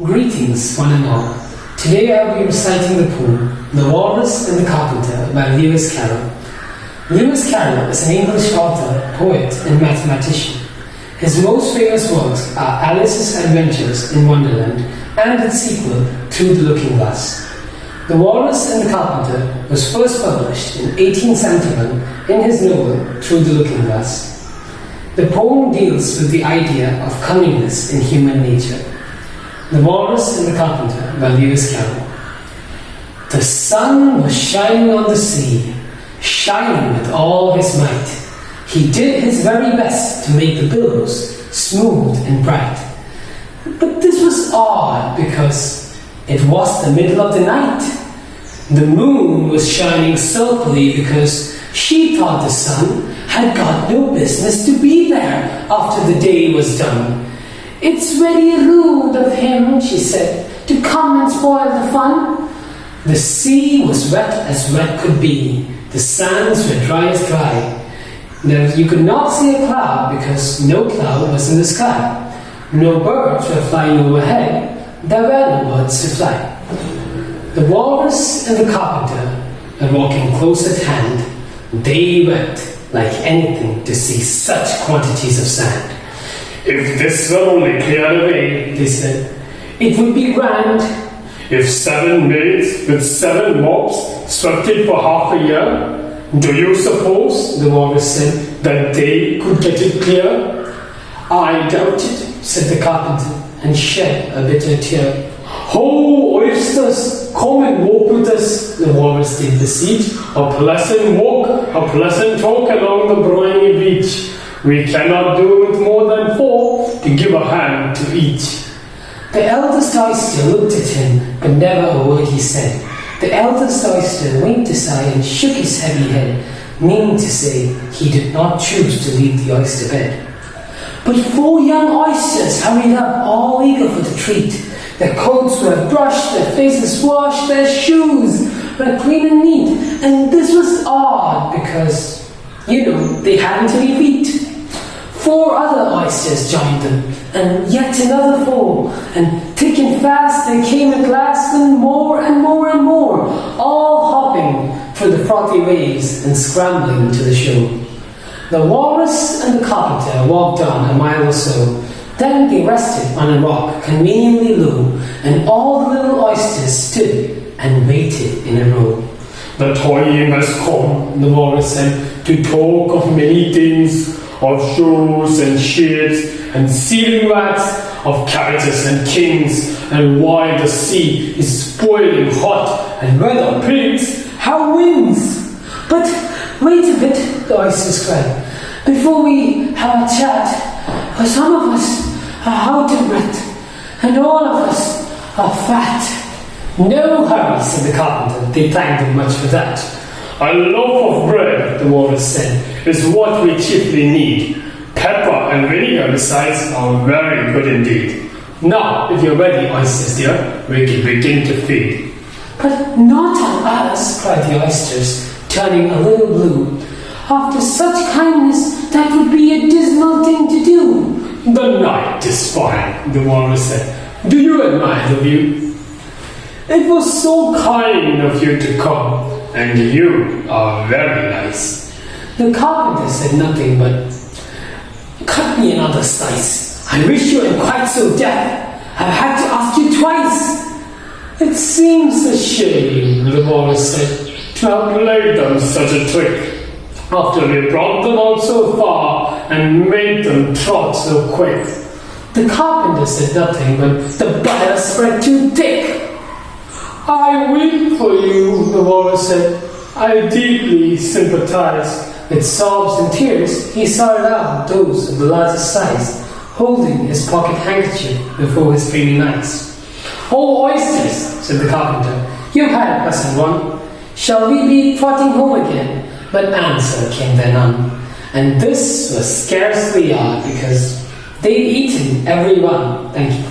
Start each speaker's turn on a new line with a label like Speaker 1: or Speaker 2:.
Speaker 1: Greetings, one and all. Today I'll be reciting the poem The Walrus and the Carpenter by Lewis Carroll. Lewis Carroll is an English author, poet, and mathematician. His most famous works are Alice's Adventures in Wonderland and its sequel, Through the Looking Glass. The Walrus and the Carpenter was first published in 1871 in his novel Through the Looking Glass. The poem deals with the idea of cunningness in human nature. The Walrus and the Carpenter by Lewis Carroll. The sun was shining on the sea, shining with all his might. He did his very best to make the billows smooth and bright. But this was odd because it was the middle of the night. The moon was shining sulkily because she thought the sun had got no business to be there after the day was done. "It's very rude of him," she said, "to come and spoil the fun." The sea was wet as wet could be. The sands were dry as dry. Now you could not see a cloud because no cloud was in the sky. No birds were flying overhead. There were no birds to fly. The Walrus and the Carpenter were walking close at hand. They wept like anything to see such quantities of sand.
Speaker 2: "If this were only cleared away," they said, "it would be grand. If 7 maids with 7 mops swept it for half a year, do you suppose," the Walrus said, "that they could get it clear?"
Speaker 1: "I doubt it," said the Carpenter, and shed a bitter tear.
Speaker 2: "Oh, oysters, come and walk with us," the Walrus did beseech. "A pleasant walk, a pleasant talk along the briny beach. We cannot do with more than 4 to give a hand to each."
Speaker 1: The eldest oyster looked at him, but never a word he said. The eldest oyster winked aside and shook his heavy head, meaning to say he did not choose to leave the oyster bed. But 4 young oysters hurried up, all eager for the treat. Their coats were brushed, their faces washed, their shoes were clean and neat. And this was odd because, they hadn't any feet. 4 other oysters joined them, and yet another 4, and thick and fast they came at last, and more and more and more, all hopping through the frothy waves and scrambling to the shore. The Walrus and the Carpenter walked on a mile or so. Then they rested on a rock conveniently low, and all the little oysters stood and waited in a row.
Speaker 2: "The time has come," the Walrus said, "to talk of many things, of shows and shapes and sealing wax, of characters and kings, and why the sea is boiling hot, and whether pigs have wings."
Speaker 1: "But wait a bit," the oysters cried, "before we have a chat, for some of us are out of breath, and all of us are fat."
Speaker 2: "No hurry," said the Carpenter. They thanked him much for that. "A loaf of bread," the Walrus said, "is what we chiefly need. Pepper and vinegar besides are very good indeed. Now, if you're ready, oysters dear, we can begin to feed."
Speaker 1: "But not on us," cried the oysters, turning a little blue. "After such kindness, that would be a dismal thing to do."
Speaker 2: "The night is fine," the Walrus said. "Do you admire the view? It was so kind of you to come, and you are very nice."
Speaker 1: The Carpenter said nothing but, "Cut me another slice. I wish you weren't quite so deaf. I've had to ask you twice."
Speaker 2: "It seems a shame," the Walrus said, "to have played them such a trick, after we brought them out so far and made them trot so quick."
Speaker 1: The Carpenter said nothing, but the butter spread too thick.
Speaker 2: "I weep for you," the Walrus said. "I deeply sympathize."
Speaker 1: With sobs and tears, he sorted out those of the largest size, holding his pocket handkerchief before his dreaming eyes. "Oh, oysters," said the Carpenter, "you've had a pleasant one. Shall we be trotting home again?" But answer came there none. And this was scarcely odd because they'd eaten every one. Thank you.